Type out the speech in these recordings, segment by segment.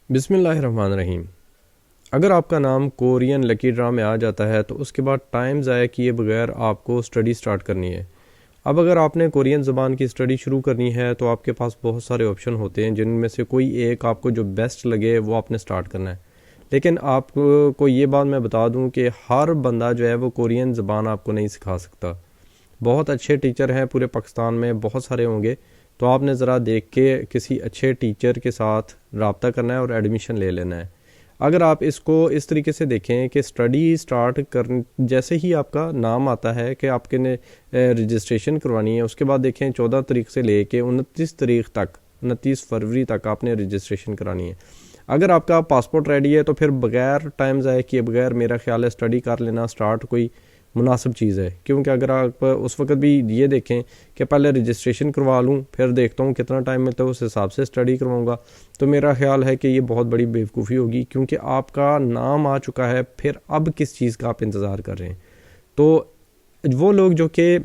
बिस्मिल्लाहिर्रहमानिर्रहीम। अगर आपका नाम कोरियन लकी ड्रा में आ जाता है तो उसके बाद टाइम ज़ाया किए बगैर आपको स्टडी स्टार्ट करनी है। अब अगर आपने कोरियन ज़बान की स्टडी शुरू करनी है तो आपके पास बहुत सारे ऑप्शन होते हैं, जिनमें से कोई एक आपको जो बेस्ट लगे वो आपने स्टार्ट करना है। लेकिन आपको ये बात मैं बता दूं कि हर बंदा जो है वो कोरियन ज़बान आपको नहीं सिखा सकता। बहुत अच्छे टीचर हैं पूरे पाकिस्तान में, बहुत सारे होंगे। तो आपने ज़रा देख के किसी अच्छे टीचर के साथ रब्ता करना है और एडमिशन ले लेना है। अगर आप इसको इस तरीके से देखें कि स्टडी स्टार्ट कर जैसे ही आपका नाम आता है कि आपके ने रजिस्ट्रेशन करवानी है, उसके बाद देखें 14 तारीख से लेके 29 तारीख तक, 29 फरवरी तक आपने रजिस्ट्रेशन करानी है। अगर आपका पासपोर्ट रेडी है तो फिर बगैर टाइम ज़ाया किए बगैर मेरा ख्याल है स्टडी कर लेना स्टार्ट कोई मुनासिब चीज़ है। क्योंकि अगर आप उस वक्त भी ये देखें कि पहले रजिस्ट्रेशन करवा लूँ फिर देखता हूँ कितना टाइम मिलता है उस हिसाब से स्टडी करवाऊँगा, तो मेरा ख्याल है कि ये बहुत बड़ी बेवकूफ़ी होगी। क्योंकि आपका नाम आ चुका है, फिर अब किस चीज़ का आप इंतज़ार कर रहे हैं। तो वो लोग जो कि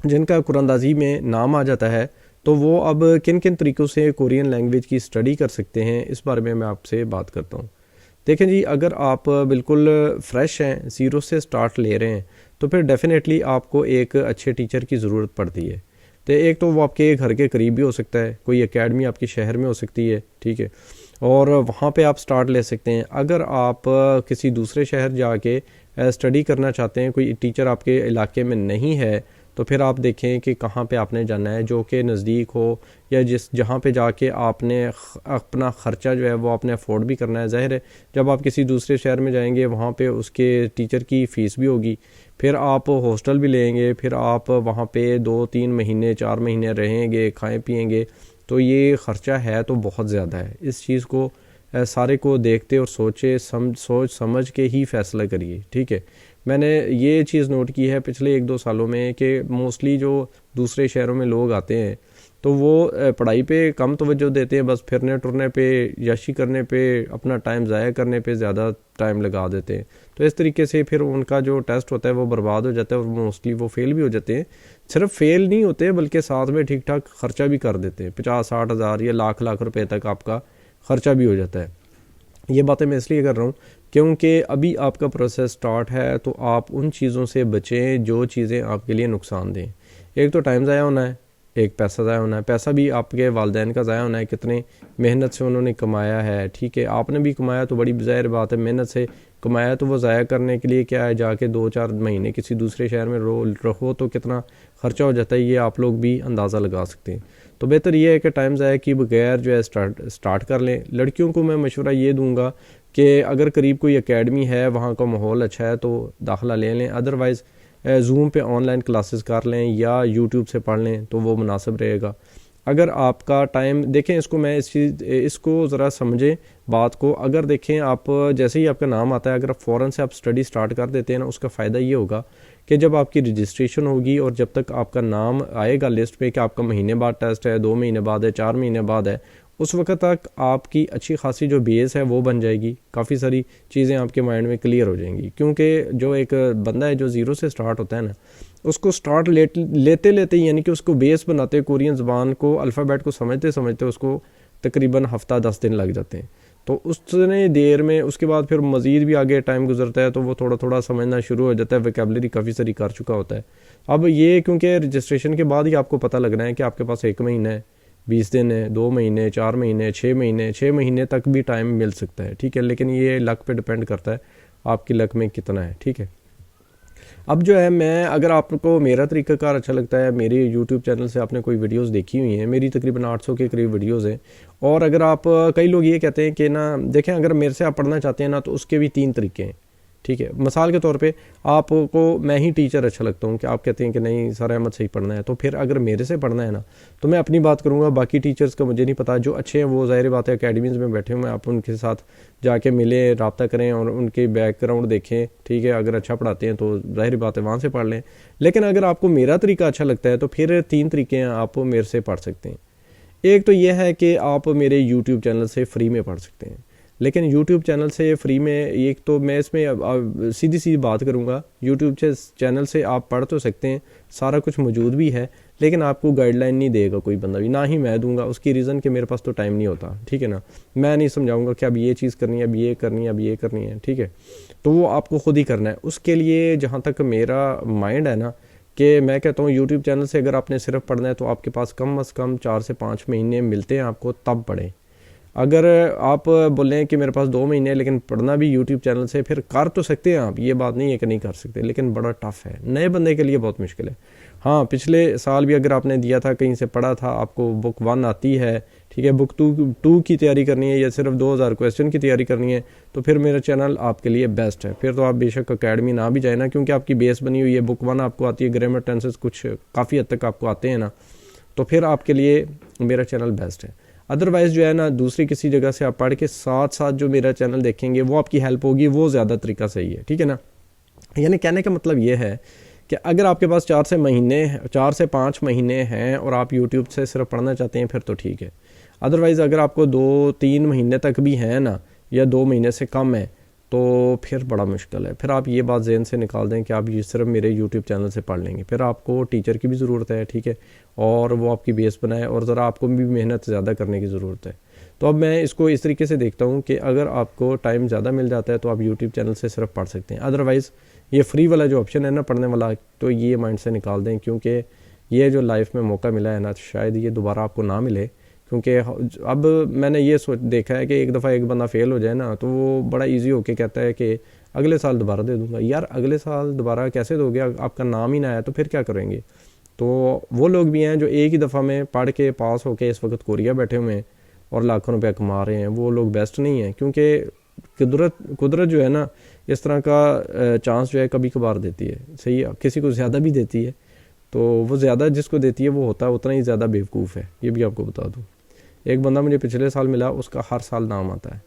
जिनका कुरानंदाजी में नाम आ जाता है, तो वो अब किन किन तरीक़ों से कोरियन लैंग्वेज की स्टडी कर सकते हैं, इस बारे में मैं आपसे बात करता हूँ। देखें जी, अगर आप बिल्कुल फ्रेश हैं, ज़ीरो से स्टार्ट ले रहे हैं, तो फिर डेफ़िनेटली आपको एक अच्छे टीचर की ज़रूरत पड़ती है। तो एक तो वो आपके घर के करीब भी हो सकता है, कोई एकेडमी आपके शहर में हो सकती है, ठीक है, और वहाँ पे आप स्टार्ट ले सकते हैं। अगर आप किसी दूसरे शहर जाके स्टडी करना चाहते हैं, कोई टीचर आपके इलाके में नहीं है, तो फिर आप देखें कि कहाँ पे आपने जाना है जो कि नज़दीक हो, या जहाँ पे जाके आपने अपना ख़र्चा जो है वो आपने अफोर्ड भी करना है। ज़ाहिर है जब आप किसी दूसरे शहर में जाएंगे वहाँ पे उसके टीचर की फ़ीस भी होगी, फिर आप हॉस्टल भी लेंगे, फिर आप वहाँ पे 2-3 महीने 4 महीने रहेंगे, खाएँ पिएंगे, तो ये ख़र्चा है तो बहुत ज़्यादा है। इस चीज़ को सारे को देखते और सोच समझ के ही फ़ैसला करिए, ठीक है। मैंने ये चीज़ नोट की है पिछले 1-2 सालों में कि मोस्टली जो दूसरे शहरों में लोग आते हैं तो वो पढ़ाई पे कम तवज्जो देते हैं, बस फिरने टुरने पे, याशी करने पे, अपना टाइम ज़ाया करने पे ज़्यादा टाइम लगा देते हैं। तो इस तरीके से फिर उनका जो टेस्ट होता है वो बर्बाद हो जाता है और मोस्टली वो फेल भी हो जाते हैं। सिर्फ फेल नहीं होते बल्कि साथ में ठीक ठाक ख़र्चा भी कर देते हैं, 50-60 हज़ार या लाख लाख रुपए तक आपका ख़र्चा भी हो जाता है। ये बातें मैं इसलिए कर रहा हूँ क्योंकि अभी आपका प्रोसेस स्टार्ट है, तो आप उन चीज़ों से बचें जो चीज़ें आपके लिए नुकसान दें। एक तो टाइम ज़ाया होना है, एक पैसा ज़ाया होना है। पैसा भी आपके वालिदैन का ज़ाया होना है, कितने मेहनत से उन्होंने कमाया है, ठीक है। आपने भी कमाया तो बड़ी ज़ाहिर बात है, मेहनत से कमाया तो वो ज़ाया करने के लिए क्या है, जाके 2-4 महीने किसी दूसरे शहर में रहो तो कितना ख़र्चा हो जाता है, ये आप लोग भी अंदाज़ा लगा सकते हैं। तो बेहतर ये है कि टाइम ज़ाया किए बगैर जो है स्टार्ट कर लें। लड़कियों को मैं मशवरा ये दूंगा कि अगर करीब कोई एकेडमी है, वहाँ का माहौल अच्छा है, तो दाखिला ले लें। अदरवाइज़ ज़ूम पे ऑनलाइन क्लासेस कर लें या यूट्यूब से पढ़ लें तो वो मुनासिब रहेगा। अगर आपका टाइम देखें, इसको मैं इसको ज़रा समझें बात को। अगर देखें आप जैसे ही आपका नाम आता है, अगर आप फ़ौरन से आप स्टडी स्टार्ट कर देते हैं ना, उसका फ़ायदा ये होगा कि जब आपकी रजिस्ट्रेशन होगी और जब तक आपका नाम आएगा लिस्ट पे कि आपका महीने बाद टेस्ट है, 2 महीने बाद है, 4 महीने बाद है, उस वक्त तक आपकी अच्छी खासी जो बेस है वो बन जाएगी। काफ़ी सारी चीज़ें आपके माइंड में क्लियर हो जाएंगी। क्योंकि जो एक बंदा है जो ज़ीरो से स्टार्ट होता है ना, उसको स्टार्ट लेते लेते यानी कि उसको बेस बनाते, कोरियन ज़बान को, अल्फ़ाबेट को समझते समझते उसको तकरीबन हफ़्ता 10 दिन लग जाते हैं। तो उतने देर में उसके बाद फिर मज़ीद भी आगे टाइम गुजरता है तो वो थोड़ा थोड़ा समझना शुरू हो जाता है, वोकैबुलरी काफ़ी सारी कर चुका होता है। अब ये क्योंकि रजिस्ट्रेशन के बाद ही आपको पता लगना है कि आपके पास 1 महीना है, 20 दिन है, 2 महीने, 4 महीने, 6 महीने तक भी टाइम मिल सकता है, ठीक है। लेकिन ये लक पे डिपेंड करता है आपकी लक में कितना है, ठीक है। अब जो है, मैं अगर आपको मेरा तरीक़ाकार अच्छा लगता है, मेरे यूट्यूब चैनल से आपने कोई वीडियोस देखी हुई हैं, मेरी तकरीबन 800 के करीब वीडियोस हैं। और अगर आप कई लोग ये कहते हैं कि ना देखें, अगर मेरे से आप पढ़ना चाहते हैं ना तो उसके भी 3 तरीके हैं, ठीक है। मिसाल के तौर पे आपको मैं ही टीचर अच्छा लगता हूँ कि आप कहते हैं कि नहीं सर अहमद से ही पढ़ना है, तो फिर अगर मेरे से पढ़ना है ना तो मैं अपनी बात करूँगा, बाकी टीचर्स का मुझे नहीं पता। जो अच्छे हैं वो ज़ाहिर बात है अकेडमीज़ में बैठे हुए हैं, आप उनके साथ जाके मिलें, रब्ता करें और उनके बैकग्राउंड देखें, ठीक है। अगर अच्छा पढ़ाते हैं तो ज़ाहिर बात है वहाँ से पढ़ लें। लेकिन अगर आपको मेरा तरीका अच्छा लगता है तो फिर 3 तरीके हैं, आप मेरे से पढ़ सकते हैं। एक तो यह है कि आप मेरे यूट्यूब चैनल से फ्री में पढ़ सकते हैं। लेकिन YouTube चैनल से फ्री में, एक तो मैं इसमें सीधी बात करूंगा, YouTube चैनल से आप पढ़ तो सकते हैं, सारा कुछ मौजूद भी है, लेकिन आपको गाइडलाइन नहीं देगा कोई बंदा भी, ना ही मैं दूंगा। उसकी रीज़न कि मेरे पास तो टाइम नहीं होता, ठीक है ना। मैं नहीं समझाऊंगा कि अब ये चीज़ करनी है, अब ये करनी है, अब ये करनी है, ठीक है। तो वो आपको खुद ही करना है। उसके लिए जहाँ तक मेरा माइंड है ना, कि मैं कहता हूँ यूट्यूब चैनल से अगर आपने सिर्फ पढ़ना है तो आपके पास कम अज़ कम 4 से 5 महीने मिलते हैं आपको, तब पढ़ें। अगर आप बोलें कि मेरे पास 2 महीने हैं लेकिन पढ़ना भी यूट्यूब चैनल से, फिर कर तो सकते हैं आप, ये बात नहीं है कि नहीं कर सकते, लेकिन बड़ा टफ़ है, नए बंदे के लिए बहुत मुश्किल है। हाँ, पिछले साल भी अगर आपने दिया था, कहीं से पढ़ा था, आपको बुक 1 आती है, ठीक है, बुक 2 की तैयारी करनी है या सिर्फ 2000 क्वेश्चन की तैयारी करनी है, तो फिर मेरा चैनल आपके लिए बेस्ट है। फिर तो आप बेशक अकेडमी ना भी जाए ना, क्योंकि आपकी बेस बनी हुई है, बुक 1 आपको आती है, ग्रामर टेंसेस कुछ काफ़ी हद तक आपको आते हैं ना, तो फिर आपके लिए मेरा चैनल बेस्ट है। अदरवाइज़ जो है ना, दूसरी किसी जगह से आप पढ़ के साथ साथ जो मेरा चैनल देखेंगे वो आपकी हेल्प होगी, वो ज़्यादा तरीका सही है, ठीक है ना। यानी कहने का मतलब ये है कि अगर आपके पास 4 से 5 महीने हैं और आप यूट्यूब से सिर्फ पढ़ना चाहते हैं, फिर तो ठीक है। अदरवाइज़ अगर आपको 2-3 महीने तक भी है ना, या 2 महीने से कम है, तो फिर बड़ा मुश्किल है। फिर आप ये बात ज़हन से निकाल दें कि आप ये सिर्फ मेरे यूट्यूब चैनल से पढ़ लेंगे, फिर आपको टीचर की भी ज़रूरत है, ठीक है, और वो आपकी बेस बनाए, और ज़रा आपको भी मेहनत ज़्यादा करने की ज़रूरत है। तो अब मैं इसको इस तरीके से देखता हूँ कि अगर आपको टाइम ज़्यादा मिल जाता है तो आप यूट्यूब चैनल से सिर्फ पढ़ सकते हैं। अदरवाइज़ ये फ्री वाला जो ऑप्शन है ना पढ़ने वाला, तो ये माइंड से निकाल दें, क्योंकि ये जो लाइफ में मौका मिला है ना, शायद ये दोबारा आपको ना मिले। क्योंकि अब मैंने ये देखा है कि एक दफ़ा एक बंदा फेल हो जाए ना, तो वो बड़ा इजी होके कहता है कि अगले साल दोबारा दे दूंगा। यार अगले साल दोबारा कैसे दोगे, आपका नाम ही ना आया तो फिर क्या करेंगे। तो वो लोग भी हैं जो एक ही दफ़ा में पढ़ के पास होके इस वक्त कोरिया बैठे हुए हैं और लाखों रुपया कमा रहे हैं, वो लोग बेस्ट नहीं हैं। क्योंकि कुदरत जो है ना, इस तरह का चांस जो है कभी कभार देती है, सही है, किसी को ज़्यादा भी देती है। तो वो ज़्यादा जिसको देती है वो होता है उतना ही ज़्यादा बेवकूफ़ है, ये भी आपको बता दूँ। एक बंदा मुझे पिछले साल मिला, उसका हर साल नाम आता है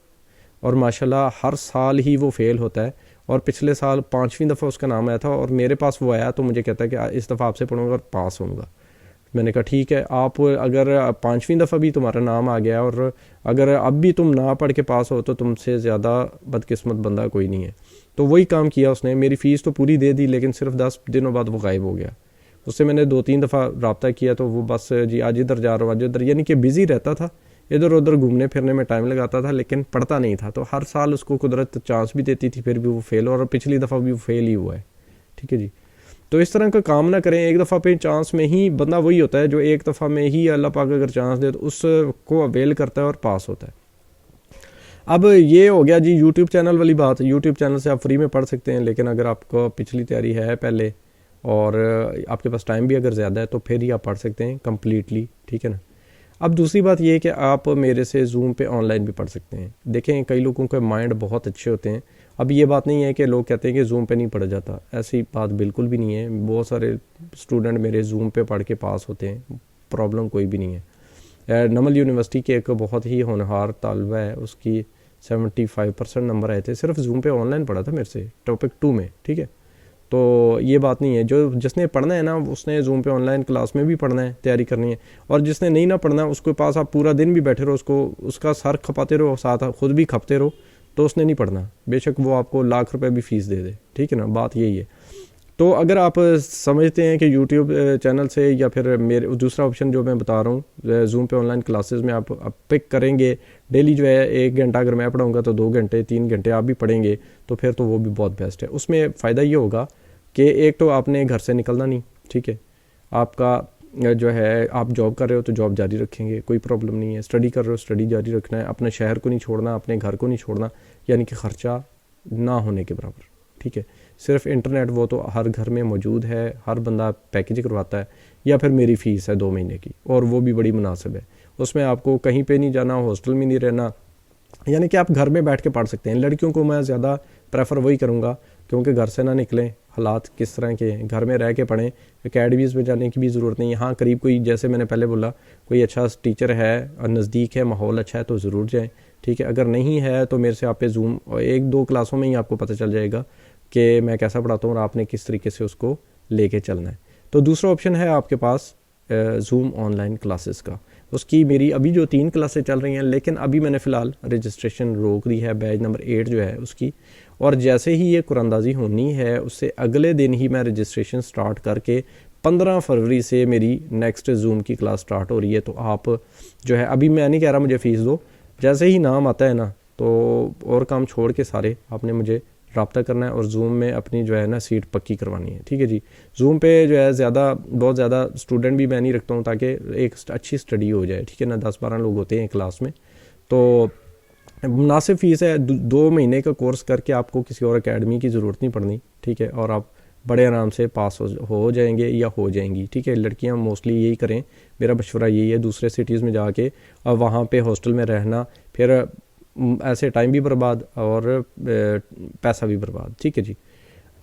और माशाल्लाह हर साल ही वो फेल होता है, और पिछले साल 5वीं दफ़ा उसका नाम आया था और मेरे पास वो आया तो मुझे कहता है कि इस दफ़ा आपसे पढ़ूंगा और पास होऊंगा। मैंने कहा ठीक है, आप अगर 5वीं दफ़ा भी तुम्हारा नाम आ गया और अगर अब भी तुम ना पढ़ के पास हो तो तुमसे ज़्यादा बदकिस्मत बंदा कोई नहीं है। तो वही काम किया उसने, मेरी फ़ीस तो पूरी दे दी, लेकिन सिर्फ 10 दिनों बाद वो गायब हो गया। उससे मैंने 2-3 दफ़ा रब्ता किया तो वो बस जी आज इधर जा रहा हूँ, आज इधर, यानी कि बिज़ी रहता था, इधर उधर घूमने फिरने में टाइम लगाता था, लेकिन पढ़ता नहीं था। तो हर साल उसको कुदरत चांस भी देती थी, फिर भी वो फेल, और पिछली दफ़ा भी वो फेल ही हुआ है, ठीक है जी। तो इस तरह का काम ना करें। एक दफ़ा पे चांस में ही बंदा वही होता है जो एक दफ़ा में ही अल्लाह पाक अगर चांस दे तो उसको अवेल करता है और पास होता है। अब ये हो गया जी यूट्यूब चैनल वाली बात। यूट्यूब चैनल से आप फ्री में पढ़ सकते हैं, लेकिन अगर आपको पिछली तैयारी है पहले और आपके पास टाइम भी अगर ज़्यादा है तो फिर ही आप पढ़ सकते हैं कम्प्लीटली, ठीक है ना। अब दूसरी बात ये है कि आप मेरे से जूम पे ऑनलाइन भी पढ़ सकते हैं। देखें कई लोगों के माइंड बहुत अच्छे होते हैं। अब ये बात नहीं है कि लोग कहते हैं कि जूम पे नहीं पढ़ा जाता, ऐसी बात बिल्कुल भी नहीं है। बहुत सारे स्टूडेंट मेरे जूम पे पढ़ के पास होते हैं, प्रॉब्लम कोई भी नहीं है। नमल यूनिवर्सिटी के एक बहुत ही होनहार तालबा है, उसकी 75% नंबर आए थे, सिर्फ जूम पे ऑनलाइन पढ़ा था मेरे से टॉपिक 2 में, ठीक है। तो ये बात नहीं है, जो जिसने पढ़ना है ना उसने जूम पे ऑनलाइन क्लास में भी पढ़ना है, तैयारी करनी है। और जिसने नहीं ना पढ़ना उसके पास आप पूरा दिन भी बैठे रहो, उसको उसका सर खपाते रहो, साथ खुद भी खपते रहो, तो उसने नहीं पढ़ना, बेशक वो आपको लाख रुपए भी फीस दे दे, ठीक है ना। बात यही है। तो अगर आप समझते हैं कि यूट्यूब चैनल से या फिर मेरे दूसरा ऑप्शन जो मैं बता रहा हूँ जूम पे ऑनलाइन क्लासेस में आप पिक करेंगे, डेली जो है 1 घंटा अगर मैं पढ़ाऊँगा तो 2 घंटे 3 घंटे आप भी पढ़ेंगे, तो फिर तो वो भी बहुत बेस्ट है। उसमें फ़ायदा ये होगा कि एक तो आपने घर से निकलना नहीं, ठीक है, आपका जो है आप जॉब कर रहे हो तो जॉब जारी रखेंगे, कोई प्रॉब्लम नहीं है। स्टडी कर रहे हो स्टडी जारी रखना है, अपने शहर को नहीं छोड़ना, अपने घर को नहीं छोड़ना, यानी कि ख़र्चा ना होने के बराबर, ठीक है। सिर्फ इंटरनेट वो तो हर घर में मौजूद है, हर बंदा पैकेज करवाता है, या फिर मेरी फ़ीस है 2 महीने की और वो भी बड़ी मुनासिब है। उसमें आपको कहीं पे नहीं जाना, हॉस्टल में नहीं रहना, यानी कि आप घर में बैठ के पढ़ सकते हैं। लड़कियों को मैं ज़्यादा प्रेफर वही करूँगा, क्योंकि घर से ना निकलें, हालात किस तरह के हैं, घर में रह के पढ़ें। एकेडमीज़ में जाने की भी ज़रूरत नहीं है। हाँ, करीब कोई, जैसे मैंने पहले बोला, कोई अच्छा टीचर है और नज़दीक है, माहौल अच्छा है तो ज़रूर जाएँ, ठीक है। अगर नहीं है तो मेरे से आप पे जूम 1-2 क्लासों में ही आपको पता चल जाएगा कि मैं कैसा पढ़ाता हूँ और आपने किस तरीके से उसको लेके चलना है। तो दूसरा ऑप्शन है आपके पास जूम ऑनलाइन क्लासेस का। उसकी मेरी अभी जो 3 क्लासें चल रही हैं, लेकिन अभी मैंने फ़िलहाल रजिस्ट्रेशन रोक दी है, बैच नंबर 8 जो है उसकी। और जैसे ही ये कुरानंदाज़ी होनी है उससे अगले दिन ही मैं रजिस्ट्रेशन स्टार्ट करके 15 फरवरी से मेरी नेक्स्ट जूम की क्लास स्टार्ट हो रही है। तो आप जो है, अभी मैं नहीं कह रहा मुझे फ़ीस दो, जैसे ही नाम आता है ना तो और काम छोड़ के सारे आपने मुझे रब्ता करना है और जूम में अपनी जो है ना सीट पक्की करवानी है, ठीक है जी। जूम पे जो है बहुत ज़्यादा स्टूडेंट भी मैं नहीं रखता हूँ ताकि एक अच्छी स्टडी हो जाए, ठीक है ना। 10-12 लोग होते हैं क्लास में, तो मुनासिब फ़ीस है। 2 महीने का कोर्स करके आपको किसी और एकेडमी की ज़रूरत नहीं पड़नी, ठीक है, और आप बड़े आराम से पास हो जाएंगे या हो जाएंगी, ठीक है। लड़कियां मोस्टली यही करें, मेरा मशवरा यही है, दूसरे सिटीज़ में जाके और वहाँ पे हॉस्टल में रहना, फिर ऐसे टाइम भी बर्बाद और पैसा भी बर्बाद, ठीक है जी।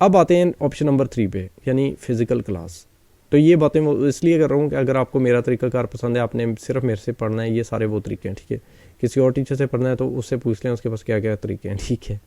अब आते हैं ऑप्शन नंबर 3 पे, यानी फ़िज़िकल क्लास। तो ये बातें मैं इसलिए कर रहा हूँ कि अगर आपको मेरा तरीक़ाकार पसंद है, आपने सिर्फ मेरे से पढ़ना है, ये सारे वो तरीके हैं, ठीक है। किसी और टीचर से पढ़ना है तो उससे पूछ लें उसके पास क्या क्या तरीके हैं, ठीक है।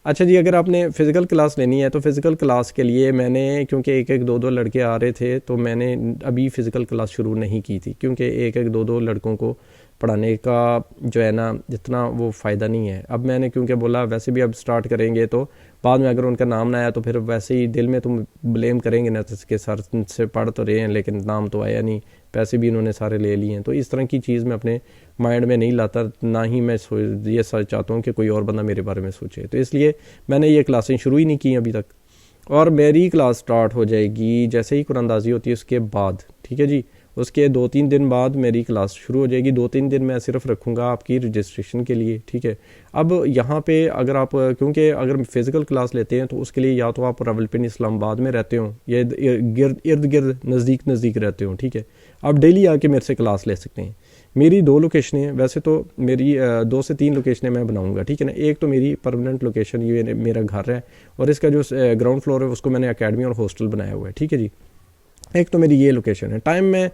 अच्छा जी, अगर आपने फ़िज़िकल क्लास लेनी है तो फ़िज़िकल क्लास के लिए मैंने, क्योंकि 1-1 2-2 लड़के आ रहे थे, तो मैंने अभी फ़िज़िकल क्लास शुरू नहीं की थी, क्योंकि 1-1 2-2 लड़कों को पढ़ाने का जो है ना जितना वो फ़ायदा नहीं है। अब मैंने क्योंकि बोला वैसे भी अब स्टार्ट करेंगे तो बाद में अगर उनका नाम ना आया तो फिर वैसे ही दिल में तुम ब्लेम करेंगे ना कि सर से पढ़ तो रहे हैं लेकिन नाम तो आया नहीं, पैसे भी इन्होंने सारे ले लिए हैं। तो इस तरह की चीज़ मैं अपने माइंड में नहीं लाता, ना ही मैं ये चाहता हूँ कि कोई और बंदा मेरे बारे में सोचे। तो इसलिए मैंने ये क्लासें शुरू ही नहीं की अभी तक, और मेरी क्लास स्टार्ट हो जाएगी जैसे ही कुरानंदाज़ी होती है उसके बाद, ठीक है जी। उसके 2-3 दिन बाद मेरी क्लास शुरू हो जाएगी। 2-3 दिन मैं सिर्फ रखूँगा आपकी रजिस्ट्रेशन के लिए, ठीक है। अब यहाँ पे अगर आप, क्योंकि अगर फ़िज़िकल क्लास लेते हैं तो उसके लिए या तो आप रावलपिंडी इस्लामाबाद में रहते हो या इर्द गिर्द नज़दीक रहते हो, ठीक है। आप डेली आके मेरे से क्लास ले सकते हैं। मेरी 2 लोकेशनें, वैसे तो मेरी 2 से 3 लोकेशनें मैं बनाऊंगा, ठीक है ना। एक तो मेरी परमानेंट लोकेशन ये मेरा घर है और इसका जो ग्राउंड फ्लोर है उसको मैंने एकेडमी और हॉस्टल बनाया हुआ है, ठीक है जी। एक तो मेरी ये लोकेशन है। टाइम में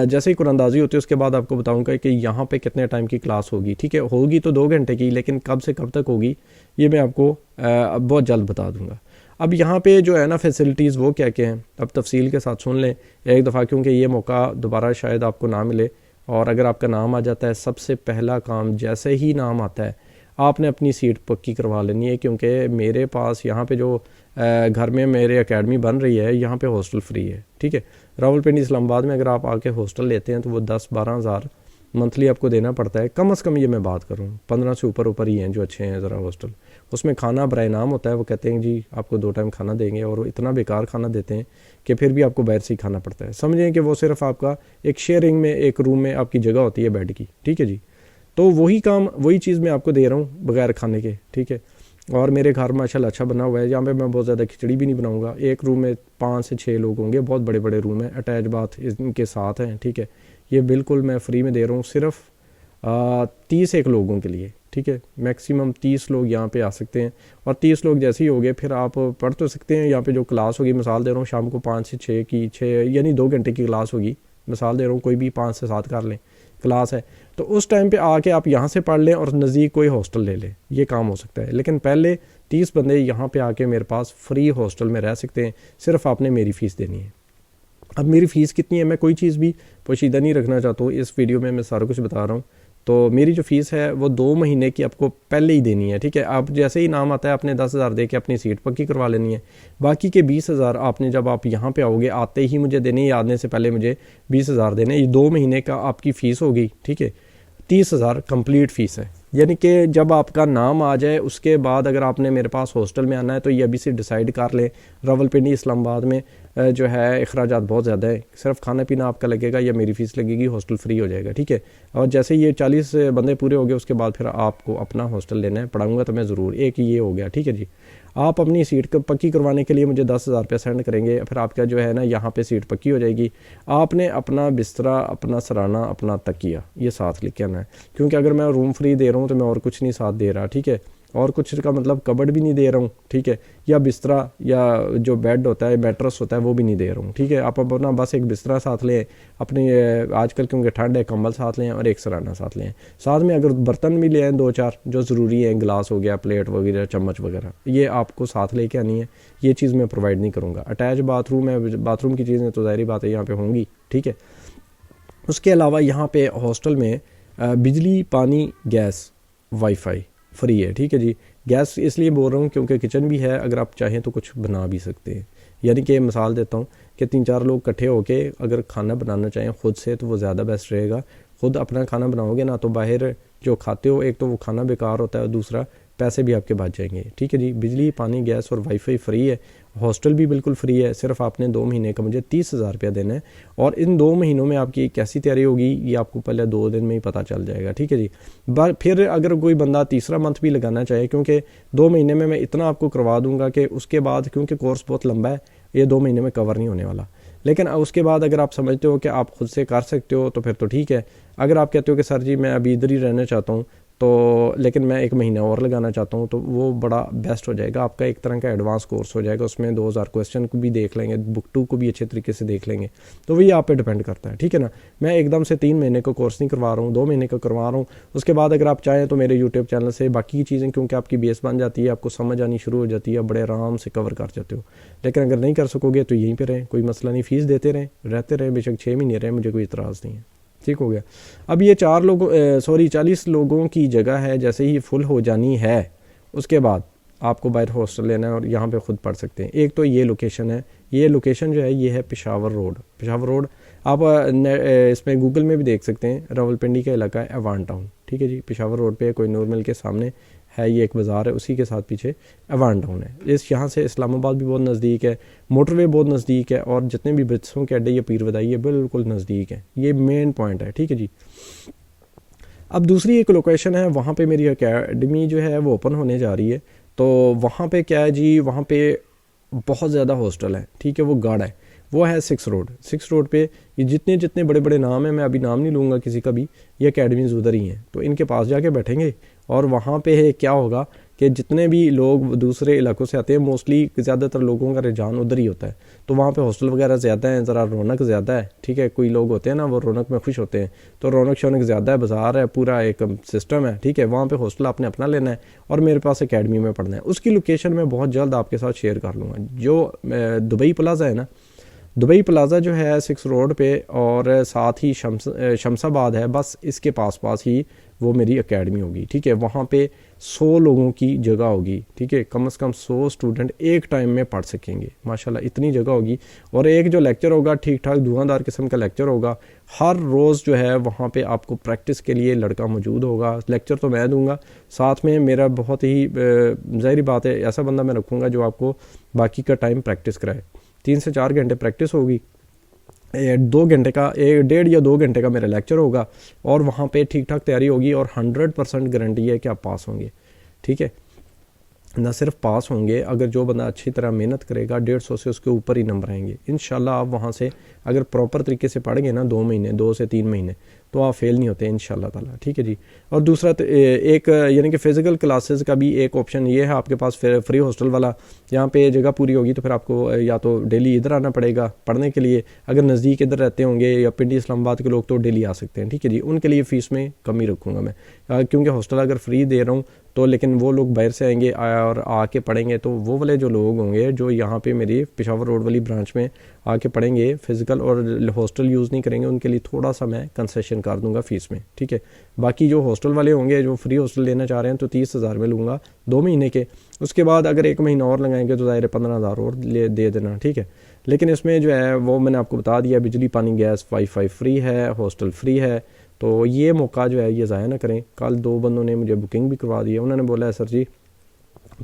जैसे ही कुरानंदाज़ी होती है उसके बाद आपको बताऊंगा कि यहाँ पे कितने टाइम की क्लास होगी, ठीक है। होगी तो 2 घंटे की, लेकिन कब से कब तक होगी ये मैं आपको बहुत जल्द बता दूंगा। अब यहाँ पे जो है ना फैसिलिटीज़ वो क्या क्या हैं, अब तफसील के साथ सुन लें एक दफ़ा, क्योंकि ये मौका दोबारा शायद आपको ना मिले। और अगर आपका नाम आ जाता है, सबसे पहला काम जैसे ही नाम आता है आपने अपनी सीट पक्की करवा लेनी है, क्योंकि मेरे पास यहाँ पे जो घर में मेरे एकेडमी बन रही है यहाँ पे हॉस्टल फ्री है, ठीक है। रावलपिंडी इस्लामाबाद में अगर आप आके हॉस्टल लेते हैं तो वो 10-12 हज़ार मंथली आपको देना पड़ता है, कम से कम। ये मैं बात करूँ 15 से ऊपर ही हैं जो अच्छे हैं ज़रा हॉस्टल। उसमें खाना बराए नाम होता है, वो कहते हैं जी आपको 2 टाइम खाना देंगे, और इतना बेकार खाना देते हैं कि फिर भी आपको बाहर से ही खाना पड़ता है। समझें कि वो सिर्फ आपका एक शेयरिंग में एक रूम में आपकी जगह होती है बेड की, ठीक है जी। तो वही चीज़ मैं आपको दे रहा हूँ बगैर खाने के, ठीक है। और मेरे घर माशाल्लाह अच्छा बना हुआ है, यहाँ पे मैं बहुत ज़्यादा खिचड़ी भी नहीं बनाऊँगा। एक रूम में 5 से 6 लोग होंगे, बहुत बड़े बड़े रूम हैं, अटैच बाथ इनके साथ हैं, ठीक है। ये बिल्कुल मैं फ्री में दे रहा हूँ, सिर्फ 30 लोगों के लिए, ठीक है। मैक्सिमम 30 लोग यहाँ पे आ सकते हैं, और 30 लोग जैसे ही हो गए फिर आप पढ़ तो सकते हैं। यहाँ पे जो क्लास होगी, मिसाल दे रहा हूँ, शाम को 5 से 6 यानी 2 घंटे की क्लास होगी, मिसाल दे रहा हूँ, कोई भी 5 से 7 कर लें क्लास है, तो उस टाइम पे आके आप यहाँ से पढ़ लें और नज़दीक कोई हॉस्टल ले लें, ये काम हो सकता है। लेकिन पहले 30 बंदे यहाँ पे आके मेरे पास फ्री हॉस्टल में रह सकते हैं, सिर्फ आपने मेरी फ़ीस देनी है। अब मेरी फ़ीस कितनी है, मैं कोई चीज़ भी पोशीदा नहीं रखना चाहता हूँ, इस वीडियो में मैं सारा कुछ बता रहा हूँ। तो मेरी जो फ़ीस है वो 2 महीने की आपको पहले ही देनी है, ठीक है। आप जैसे ही नाम आता है आपने 10,000 दे के अपनी सीट पक्की करवा लेनी है। बाकी के 20,000 आपने जब आप यहाँ पे आओगे आते ही मुझे देने, या आने से पहले मुझे 20,000 देने। ये 2 महीने का आपकी फ़ीस होगी, ठीक है। 30,000 कंप्लीट फ़ीस है, यानी कि जब आपका नाम आ जाए उसके बाद अगर आपने मेरे पास हॉस्टल में आना है तो ये अभी से डिसाइड कर लें। रावलपिंडी इस्लामाबाद में जो है अखराजात बहुत ज़्यादा है, सिर्फ खाना पीना आपका लगेगा या मेरी फ़ीस लगेगी, हॉस्टल फ्री हो जाएगा, ठीक है। और जैसे ये 40 बंदे पूरे हो गए उसके बाद फिर आपको अपना हॉस्टल लेना है। पढ़ाऊँगा तो मैं ज़रूर, एक ये हो गया, ठीक है जी। आप अपनी सीट पक्की करवाने के लिए मुझे 10,000 रुपये सेंड करेंगे, फिर आपका जो है ना यहाँ पे सीट पक्की हो जाएगी। आपने अपना बिस्तरा, अपना सराना, अपना तकिया ये साथ लेके आना है, क्योंकि अगर मैं रूम फ्री दे रहा हूँ तो मैं और कुछ नहीं साथ दे रहा, ठीक है। और कुछ का मतलब कबर्ड भी नहीं दे रहा हूँ, ठीक है, या बिस्तरा या जो बेड होता है, मैट्रेस होता है, वो भी नहीं दे रहा हूँ, ठीक है। आप अपना बस एक बिस्तरा साथ लें, अपने आजकल क्योंकि ठंड है कंबल साथ लें और एक सराना साथ लें। साथ में अगर बर्तन भी ले आएँ 2-4 जो ज़रूरी है, गिलास हो गया, प्लेट वगैरह, चम्मच वगैरह, ये आपको साथ लेके आनी है। ये चीज़ मैं प्रोवाइड नहीं करूँगा। अटैच बाथरूम है, बाथरूम की चीज़ें तो ज़ाहिर बात है यहाँ पर होंगी, ठीक है। उसके अलावा यहाँ पे हॉस्टल में बिजली, पानी, गैस, वाईफाई फ्री है, ठीक है जी। गैस इसलिए बोल रहा हूँ क्योंकि किचन भी है, अगर आप चाहें तो कुछ बना भी सकते हैं। यानी कि मिसाल देता हूँ कि 3-4 लोग इकट्ठे होके अगर खाना बनाना चाहें ख़ुद से तो वो ज़्यादा बेस्ट रहेगा। ख़ुद अपना खाना बनाओगे ना तो बाहर जो खाते हो एक तो वो खाना बेकार होता है, दूसरा पैसे भी आपके बच जाएंगे। ठीक है जी, बिजली, पानी, गैस और वाईफाई फ्री है, हॉस्टल भी बिल्कुल फ्री है। सिर्फ आपने 2 महीने का मुझे 30,000 रुपया देना है और इन 2 महीनों में आपकी कैसी तैयारी होगी ये आपको पहले 2 दिन में ही पता चल जाएगा। ठीक है जी, फिर अगर कोई बंदा तीसरा मंथ भी लगाना चाहे, क्योंकि 2 महीने में मैं इतना आपको करवा दूंगा कि उसके बाद, क्योंकि कोर्स बहुत लंबा है, ये 2 महीने में कवर नहीं होने वाला। लेकिन उसके बाद अगर आप समझते हो कि आप खुद से कर सकते हो तो फिर तो ठीक है। अगर आप कहते हो कि सर जी मैं अभी इधर ही रहना चाहता हूँ तो लेकिन मैं 1 महीना और लगाना चाहता हूँ, तो वो बड़ा बेस्ट हो जाएगा। आपका एक तरह का एडवांस कोर्स हो जाएगा, उसमें 2000 क्वेश्चन को भी देख लेंगे, बुक 2 को भी अच्छे तरीके से देख लेंगे। तो वही आप पे डिपेंड करता है। ठीक है ना, मैं एकदम से 3 महीने का कोर्स नहीं करवा रहा हूँ, 2 महीने का करवा रहा हूँ। उसके बाद अगर आप चाहें तो मेरे यूट्यूब चैनल से बाकी की चीज़ें, क्योंकि आपकी बेस बन जाती है, आपको समझ आनी शुरू हो जाती है, बड़े आराम से कवर कर जाते हो। लेकिन अगर नहीं कर सकोगे तो यहीं पर रहें, कोई मसला नहीं, फ़ीस देते रहें, रहते रहें, बेशक 6 महीने रहें, मुझे कोई इतराज़ नहीं है। ठीक हो गया। अब ये 40 लोगों की जगह है, जैसे ही फुल हो जानी है उसके बाद आपको बाहर हॉस्टल लेना है और यहाँ पे खुद पढ़ सकते हैं। एक तो ये लोकेशन है, ये लोकेशन जो है ये है पेशावर रोड। आप इसमें गूगल में भी देख सकते हैं, रावलपिंडी का इलाका है एवान टाउन। ठीक है जी, पेशावर रोड पे कोई नूर मिल के सामने है, ये एक बाज़ार है, उसी के साथ पीछे एवान टाउन है। यहाँ से इस्लामाबाद भी बहुत नज़दीक है, मोटरवे बहुत नज़दीक है और जितने भी बच्चों के अड्डे या पीर वदाई है बिल्कुल नज़दीक है। ये मेन पॉइंट है। ठीक है जी, अब दूसरी एक लोकेशन है, वहाँ पे मेरी एकेडमी जो है वो ओपन होने जा रही है। तो वहाँ पे क्या है जी, वहाँ पे बहुत ज़्यादा हॉस्टल है। ठीक है, वो गार्ड है, वो है 6 रोड पे। ये जितने बड़े बड़े नाम हैं, मैं अभी नाम नहीं लूँगा किसी का भी, ये अकेडमीज़ उधर ही हैं। तो इनके पास जाके बैठेंगे और वहाँ पे क्या होगा कि जितने भी लोग दूसरे इलाकों से आते हैं, मोस्टली ज़्यादातर लोगों का रुझान उधर ही होता है। तो वहाँ पे हॉस्टल वगैरह ज़्यादा हैं, ज़रा रौनक ज़्यादा है। ठीक है, कोई लोग होते हैं ना वो रौनक में खुश होते हैं, तो रौनक शौनक ज़्यादा है, बाज़ार है, पूरा एक सिस्टम है। ठीक है, वहाँ पे हॉस्टल आपने अपना लेना है और मेरे पास अकेडमी में पढ़ना है। उसकी लोकेशन मैं बहुत जल्द आपके साथ शेयर कर लूँगा। जो दुबई प्लाजा है ना, दुबई प्लाजा जो है 6 रोड पे और साथ ही शमसाबाद है, बस इसके पास ही वो मेरी एकेडमी होगी। ठीक है, वहाँ पे 100 लोगों की जगह होगी। ठीक है, कम से कम 100 स्टूडेंट एक टाइम में पढ़ सकेंगे, माशाल्लाह इतनी जगह होगी। और एक जो लेक्चर होगा ठीक ठाक धुआंधार किस्म का लेक्चर होगा। हर रोज़ जो है वहाँ पे आपको प्रैक्टिस के लिए लड़का मौजूद होगा। लेक्चर तो मैं दूंगा, साथ में मेरा बहुत ही ज़ाहिर बात है ऐसा बंदा मैं रखूँगा जो आपको बाकी का टाइम प्रैक्टिस कराए। 3 से 4 घंटे प्रैक्टिस होगी, 2 घंटे का 1.5 या 2 घंटे का मेरा लेक्चर होगा और वहाँ पे ठीक ठाक तैयारी होगी और 100% गारंटी है कि आप पास होंगे। ठीक है, ना सिर्फ पास होंगे, अगर जो बंदा अच्छी तरह मेहनत करेगा 150 से उसके ऊपर ही नंबर आएंगे इंशाल्लाह। आप वहाँ से अगर प्रॉपर तरीके से पढ़ेंगे ना 2 से 3 महीने, तो आप फेल नहीं होते इंशाल्लाह ताला। ठीक है जी, और दूसरा एक यानी कि फ़िज़िकल क्लासेस का भी एक ऑप्शन ये है आपके पास, फ्री हॉस्टल वाला। यहाँ पे जगह पूरी होगी तो फिर आपको या तो डेली इधर आना पड़ेगा पढ़ने के लिए, अगर नज़दीक इधर रहते होंगे या पिंडी इस्लामाबाद के लोग तो डेली आ सकते हैं। ठीक है जी, उनके लिए फ़ीस में कमी रखूँगा मैं, क्योंकि हॉस्टल अगर फ्री दे रहा हूँ तो लेकिन वो लोग बाहर से आएंगे और आके पढ़ेंगे, तो वो वाले जो लोग होंगे जो यहाँ पे मेरी पेशावर रोड वाली ब्रांच में आके पढ़ेंगे फ़िज़िकल और हॉस्टल यूज़ नहीं करेंगे, उनके लिए थोड़ा सा मैं कंसेशन कर दूंगा फ़ीस में। ठीक है, बाकी जो हॉस्टल वाले होंगे जो फ्री हॉस्टल लेना चाह रहे हैं तो 30,000 में लूँगा 2 महीने के। उसके बाद अगर 1 महीना और लगाएंगे तो ज़ाहिर 15,000 और दे देना। ठीक है, लेकिन इसमें जो है वो मैंने आपको बता दिया, बिजली पानी गैस वाईफाई फ्री है, हॉस्टल फ्री है। तो ये मौका जो है ये ज़ाया ना करें। कल 2 बंदों ने मुझे बुकिंग भी करवा दी है, उन्होंने बोला है सर जी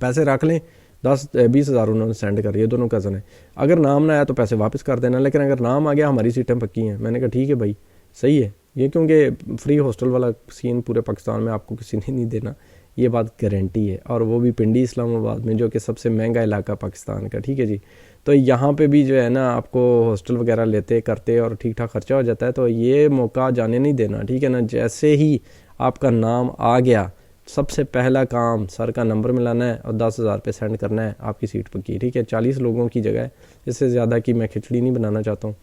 पैसे रख लें, 10-20,000 उन्होंने सेंड कर दिए, दोनों कज़न है। अगर नाम ना आया तो पैसे वापस कर देना, लेकिन अगर नाम आ गया हमारी सीटें पक्की हैं। मैंने कहा ठीक है भाई सही है ये, क्योंकि फ्री हॉस्टल वाला सीन पूरे पाकिस्तान में आपको किसी ने नहीं देना, ये बात गारंटी है, और वो भी पिंडी इस्लामाबाद में जो कि सबसे महंगा इलाका पाकिस्तान का। ठीक है जी, तो यहाँ पे भी जो है ना आपको हॉस्टल वगैरह लेते करते और ठीक ठाक खर्चा हो जाता है, तो ये मौका जाने नहीं देना। ठीक है ना, जैसे ही आपका नाम आ गया सबसे पहला काम सर का नंबर मिलाना है और 10,000 पे सेंड करना है, आपकी सीट पक्की। ठीक है, 40 लोगों की जगह है, इससे ज़्यादा की मैं खिचड़ी नहीं बनाना चाहता हूँ।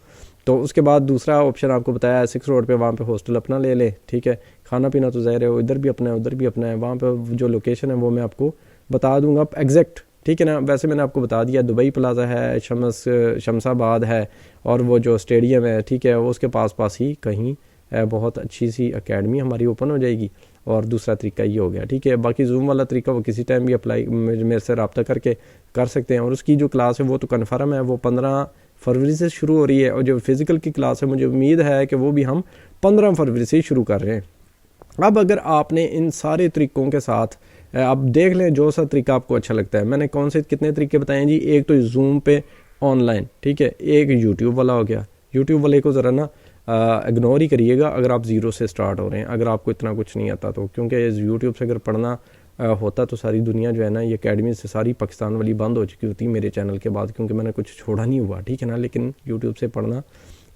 तो उसके बाद दूसरा ऑप्शन आपको बताया 6 रोड पे, वहाँ पे हॉस्टल अपना ले ले। ठीक है, खाना पीना तो ज़ाहिर है इधर भी अपना है उधर भी अपना है, वहाँ पे जो लोकेशन है वो मैं आपको बता दूंगा एग्जैक्ट। ठीक है ना, वैसे मैंने आपको बता दिया दुबई प्लाजा है, शमसाबाद है और वो जो स्टेडियम है ठीक है वो उसके पास ही कहीं बहुत अच्छी सी एकेडमी हमारी ओपन हो जाएगी। और दूसरा तरीका ये हो गया, ठीक है। बाकी जूम वाला तरीका वो किसी टाइम भी अप्लाई मेरे से रब्ता करके कर सकते हैं। और उसकी जो क्लास है वो तो कन्फर्म है, वो 15 फरवरी से शुरू हो रही है। और जो फिज़िकल की क्लास है मुझे उम्मीद है कि वो भी हम 15 फरवरी से ही शुरू कर रहे हैं। अब अगर आपने इन सारे तरीक़ों के साथ आप देख लें जो सा तरीका आपको अच्छा लगता है। मैंने कौन से कितने तरीके बताए हैं जी। एक तो जूम पे ऑनलाइन, ठीक है। एक यूट्यूब वाला हो गया। यूट्यूब वाले को ज़रा ना इग्नोर ही करिएगा अगर आप ज़ीरो से स्टार्ट हो रहे हैं, अगर आपको इतना कुछ नहीं आता तो, क्योंकि यूट्यूब से अगर पढ़ना होता तो सारी दुनिया जो है ना, ये अकेडमी से सारी पाकिस्तान वाली बंद हो चुकी होती मेरे चैनल के बाद, क्योंकि मैंने कुछ छोड़ा नहीं हुआ, ठीक है ना। लेकिन यूट्यूब से पढ़ना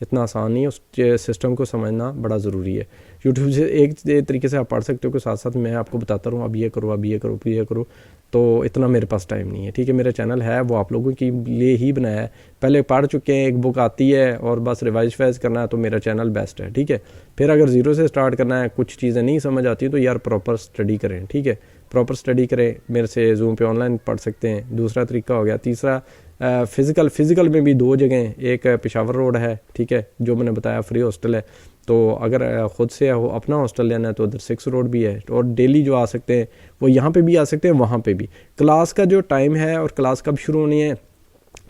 इतना आसान नहीं है, उस सिस्टम को समझना बड़ा ज़रूरी है। यूट्यूब से एक तरीके से आप पढ़ सकते हो कि साथ साथ मैं आपको बताता रहूँ अब ये करो, अब ये करो, ये करो, तो इतना मेरे पास टाइम नहीं है, ठीक है। मेरा चैनल है वो आप लोगों के लिए ही बनाया है। पहले पढ़ चुके हैं, एक बुक आती है और बस रिवाइज वाइज करना है तो मेरा चैनल बेस्ट है, ठीक है। फिर अगर ज़ीरो से स्टार्ट करना है, कुछ चीज़ें नहीं समझ आती तो यार प्रॉपर स्टडी करें, ठीक है। प्रॉपर स्टडी करें, मेरे से जूम पे ऑनलाइन पढ़ सकते हैं, दूसरा तरीका हो गया। तीसरा फ़िज़िकल में भी 2 जगह, एक पेशावर रोड है, ठीक है, जो मैंने बताया फ्री हॉस्टल है। तो अगर ख़ुद से अपना हॉस्टल लेना है तो उधर 6 रोड भी है। और डेली जो आ सकते हैं वो यहाँ पे भी आ सकते हैं, वहाँ पे भी। क्लास का जो टाइम है और क्लास कब शुरू होनी है,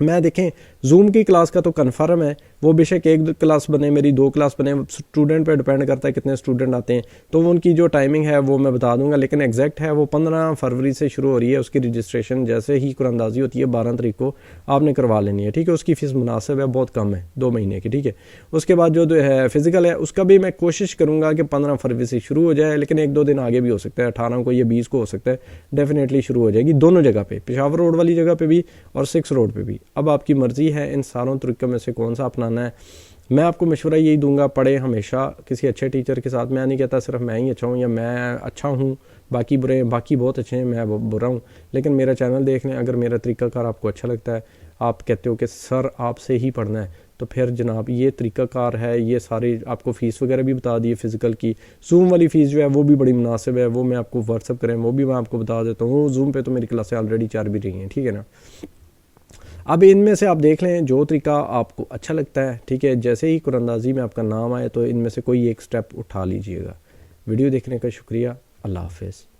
मैं देखें जूम की क्लास का तो कन्फर्म है, वो बेशक 1 क्लास बने, मेरी 2 क्लास बने, स्टूडेंट पे डिपेंड करता है कितने स्टूडेंट आते हैं, तो उनकी जो टाइमिंग है वो मैं बता दूंगा। लेकिन एग्जैक्ट है वो 15 फरवरी से शुरू हो रही है। उसकी रजिस्ट्रेशन जैसे ही कुरानंदाजी होती है 12 तारीख को आपने करवा लेनी है, ठीक है। उसकी फ़ीस मुनासिब है, बहुत कम है, 2 महीने की, ठीक है। उसके बाद जो है फ़िज़िकल है उसका भी मैं कोशिश करूँगा कि 15 फरवरी से शुरू हो जाए, लेकिन 1-2 दिन आगे भी हो सकता है, 18 को या 20 को हो सकता है, डेफिनेटली शुरू हो जाएगी दोनों जगह पे, पेशावर रोड वाली जगह पे भी और 6 रोड पे भी। अब आपकी मर्ज़ी है इन सारों तरीक़ों में से कौन सा अपनाना है। मैं आपको मशवरा यही दूंगा, पढ़े हमेशा किसी अच्छे टीचर के साथ। मैं नहीं कहता सिर्फ मैं ही अच्छा हूँ या मैं अच्छा हूँ बाकी बुरे हैं, बाकी बहुत अच्छे हैं, मैं बुरा हूँ। लेकिन मेरा चैनल देख लें, अगर मेरा तरीक़ाकार आपको अच्छा लगता है, आप कहते हो कि सर आपसे ही पढ़ना है, तो फिर जनाब ये तरीक़ाकार है। ये सारी आपको फ़ीस वगैरह भी बता दी फ़िज़िकल की। जूम वाली फ़ीस जो है वो भी बड़ी मुनासिब है, वो मैं आपको व्हाट्सअप करें वो भी मैं आपको बता देता हूँ। जूम पे तो मेरी क्लासें ऑलरेडी 4 भी रही हैं, ठीक है ना। अब इनमें से आप देख लें जो तरीका आपको अच्छा लगता है, ठीक है। जैसे ही कुरानंदाजी में आपका नाम आए तो इनमें से कोई एक स्टेप उठा लीजिएगा। वीडियो देखने का शुक्रिया। अल्लाह हाफ़िज़।